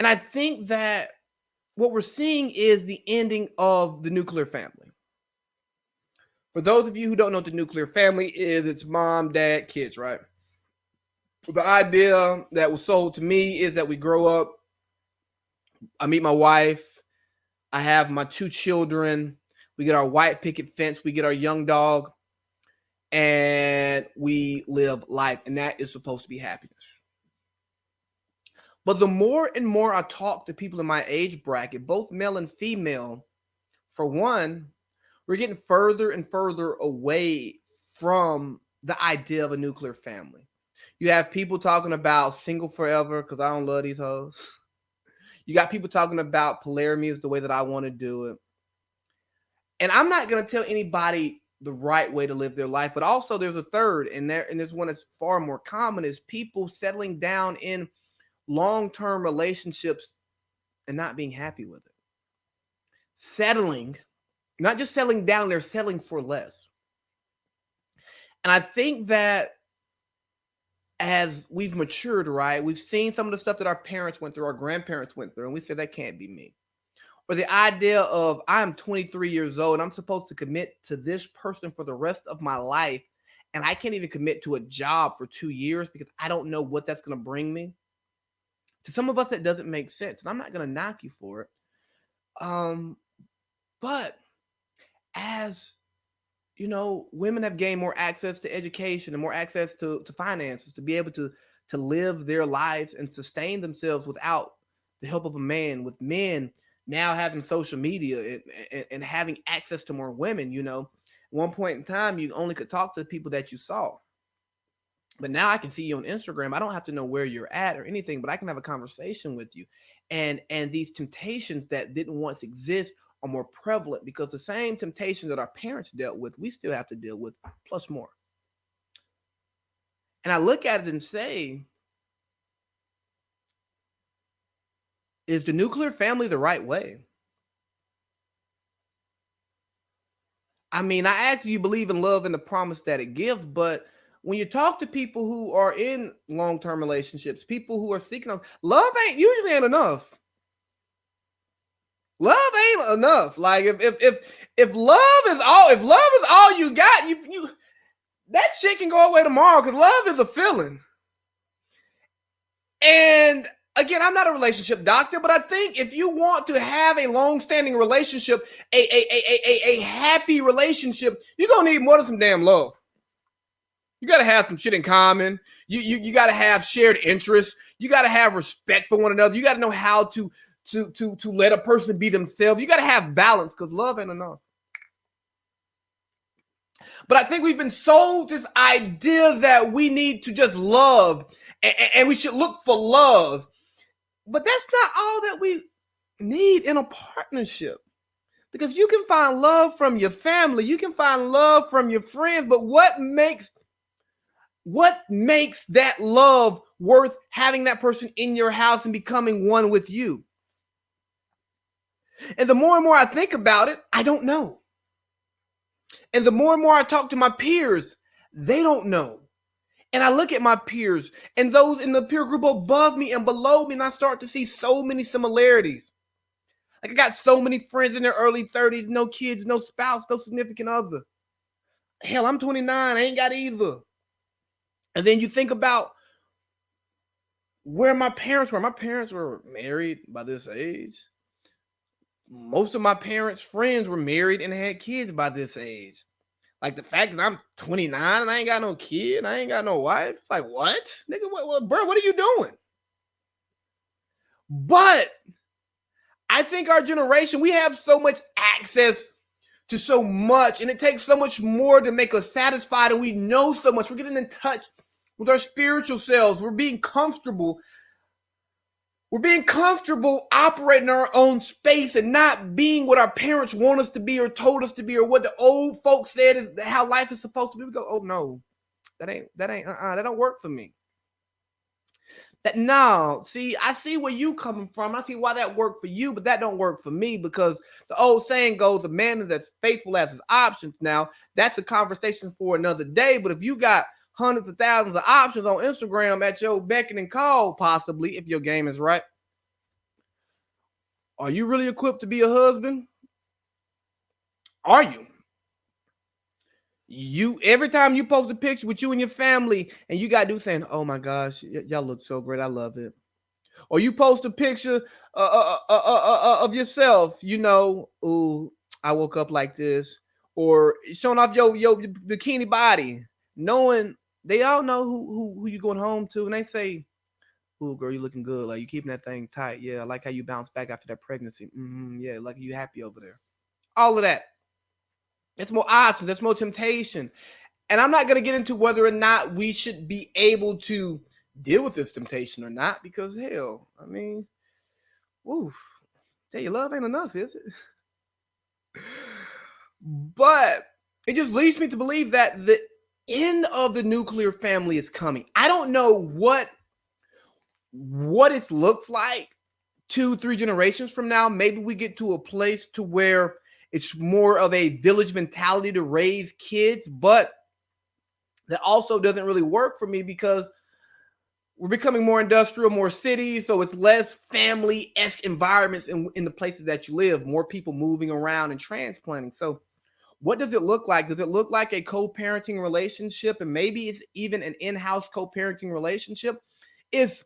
And I think that what we're seeing is the ending of the nuclear family. For those of you who don't know what the nuclear family is, it's mom, dad, kids, right? The idea that was sold to me is that we grow up, I meet my wife, I have my two children, we get our white picket fence, we get our young dog, and we live life. And that is supposed to be happiness. But the more and more I talk to people in my age bracket, both male and female, for one, we're getting further and further away from the idea of a nuclear family. You have people talking about single forever because I don't love these hoes. You got people talking about polygamy is the way that I want to do it. And I'm not going to tell anybody the right way to live their life, but also there's a third, and there's one that's far more common, is people settling down in long-term relationships and not being happy with it. Settling, not just settling down, they're settling for less. And I think that as we've matured, right, we've seen some of the stuff that our parents went through, our grandparents went through, and we said that can't be me. Or the idea of I'm 23 years old and I'm supposed to commit to this person for the rest of my life, and I can't even commit to a job for 2 years because I don't know what that's going to bring me. To some of us, that doesn't make sense, and I'm not going to knock you for it. But as you know, women have gained more access to education and more access to finances to be able to live their lives and sustain themselves without the help of a man, with men now having social media and having access to more women. You know, at one point in time, you only could talk to the people that you saw. But now I can see you on Instagram. I don't have to know where you're at or anything, but I can have a conversation with you. And these temptations that didn't once exist are more prevalent because the same temptations that our parents dealt with, we still have to deal with, plus more. And I look at it and say, is the nuclear family the right way? I mean, I ask you believe in love and the promise that it gives, but when you talk to people who are in long-term relationships, people who are seeking love usually ain't enough. Love ain't enough. Like if love is all you got, you that shit can go away tomorrow because love is a feeling. And again, I'm not a relationship doctor, but I think if you want to have a long-standing relationship, a happy relationship, you're gonna need more than some damn love. You got to have some shit in common. You got to have shared interests. You got to have respect for one another. You got to know how to let a person be themselves. You got to have balance because love ain't enough. But I think we've been sold this idea that we need to just love and we should look for love. But that's not all that we need in a partnership. Because you can find love from your family. You can find love from your friends. But what makes that love worth having that person in your house and becoming one with you? And the more and more I think about it, I don't know. And the more and more I talk to my peers, they don't know. And I look at my peers and those in the peer group above me and below me, and I start to see so many similarities. Like I got so many friends in their early 30s, no kids, no spouse, no significant other. Hell, I'm 29, I ain't got either. And then you think about where my parents were. My parents were married by this age. Most of my parents' friends were married and had kids by this age. Like the fact that I'm 29 and I ain't got no kid, I ain't got no wife. It's like, what? Nigga, what bro, what are you doing? But I think our generation, we have so much access to so much, and it takes so much more to make us satisfied, and we know so much. We're getting in touch with our spiritual selves. We're being comfortable. We're being comfortable operating our own space and not being what our parents want us to be or told us to be or what the old folks said is how life is supposed to be. We go, oh no, that don't work for me. See, I see where you coming from. I see why that worked for you, but that don't work for me because the old saying goes, a man that's faithful has his options. Now, that's a conversation for another day, but if you got hundreds of thousands of options on Instagram at your beck and call, possibly, if your game is right, Are you really equipped to be a husband? Are you? You every time you post a picture with you and your family, and you got dudes saying, "Oh my gosh, y'all look so great. I love it." Or you post a picture of yourself, ooh, I woke up like this, or showing off your bikini body, knowing they all know who you going home to, and they say, "Ooh, girl, you looking good. Like you keeping that thing tight. Yeah, I like how you bounce back after that pregnancy. Yeah, like you happy over there. All of that. That's more options. That's more temptation. And I'm not going to get into whether or not we should be able to deal with this temptation or not, because hell, I mean, woo, tell you love ain't enough, is it? But it just leads me to believe that the end of the nuclear family is coming. I don't know what it looks like 2, 3 generations from now. Maybe we get to a place to where it's more of a village mentality to raise kids, but that also doesn't really work for me because we're becoming more industrial, more cities, so it's less family-esque environments in the places that you live, more people moving around and transplanting. So what does it look like? Does it look like a co-parenting relationship? And maybe it's even an in-house co-parenting relationship. Is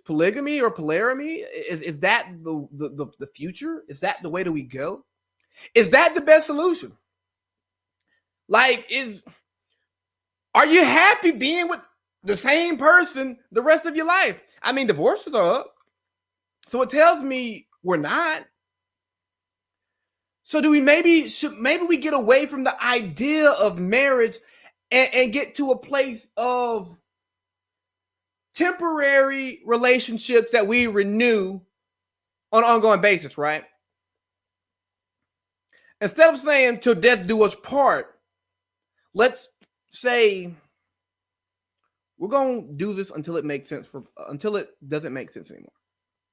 polygamy or polarity, is that the future? Is that the way that we go? Is that the best solution? Like, are you happy being with the same person the rest of your life? I mean, divorces are up. So it tells me we're not. So do we maybe we get away from the idea of marriage and get to a place of temporary relationships that we renew on an ongoing basis, right? Instead of saying till death do us part, let's say we're going to do this until it makes sense until it doesn't make sense anymore.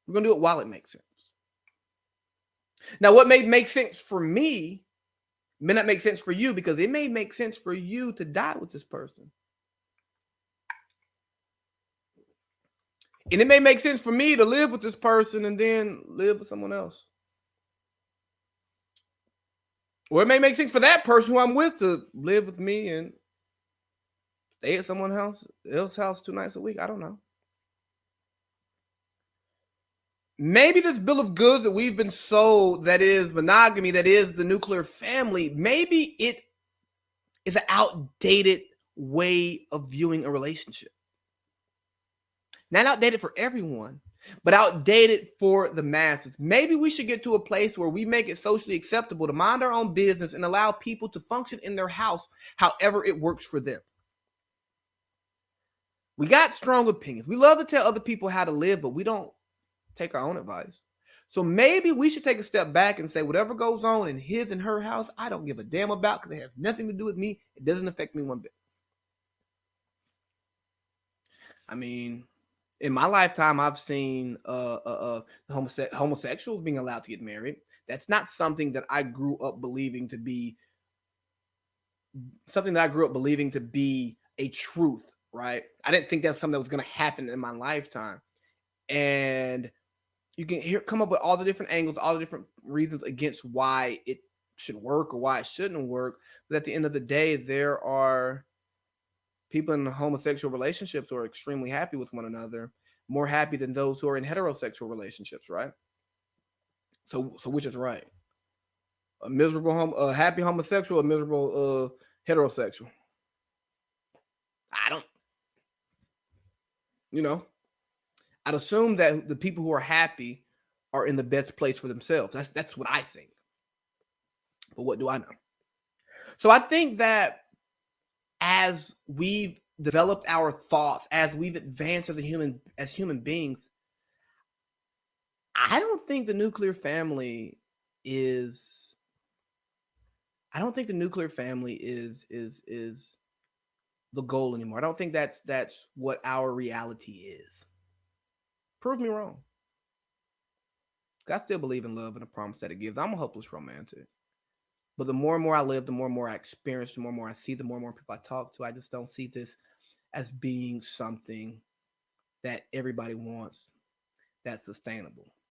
We're going to do it while it makes sense. Now, what may make sense for me may not make sense for you, because it may make sense for you to die with this person. And it may make sense for me to live with this person and then live with someone else. Or it may make sense for that person who I'm with to live with me and stay at someone else's house 2 nights a week. I don't know. Maybe this bill of goods that we've been sold, that is monogamy, that is the nuclear family, maybe it is an outdated way of viewing a relationship. Not outdated for everyone, but outdated for the masses. Maybe we should get to a place where we make it socially acceptable to mind our own business and allow people to function in their house however it works for them. We got strong opinions. We love to tell other people how to live, but we don't take our own advice. So maybe we should take a step back and say, whatever goes on in his and her house, I don't give a damn about, because it has nothing to do with me. It doesn't affect me one bit. I mean, in my lifetime, I've seen homosexuals being allowed to get married. That's not something that I grew up believing to be a truth, right? I didn't think that's something that was going to happen in my lifetime. And you can come up with all the different angles, all the different reasons against why it should work or why it shouldn't work. But at the end of the day, there are people in homosexual relationships who are extremely happy with one another, more happy than those who are in heterosexual relationships, right? So which is right? A happy homosexual, a miserable heterosexual? I don't, you know, I'd assume that the people who are happy are in the best place for themselves. That's what I think. But what do I know? So I think that as we've developed our thoughts, as we've advanced as human beings, I don't think the nuclear family is I don't think the nuclear family is the goal anymore. I don't think that's what our reality is. Prove me wrong. I still believe in love and the promise that it gives. I'm a hopeless romantic. But the more and more I live, the more and more I experience, the more and more I see, the more and more people I talk to, I just don't see this as being something that everybody wants that's sustainable.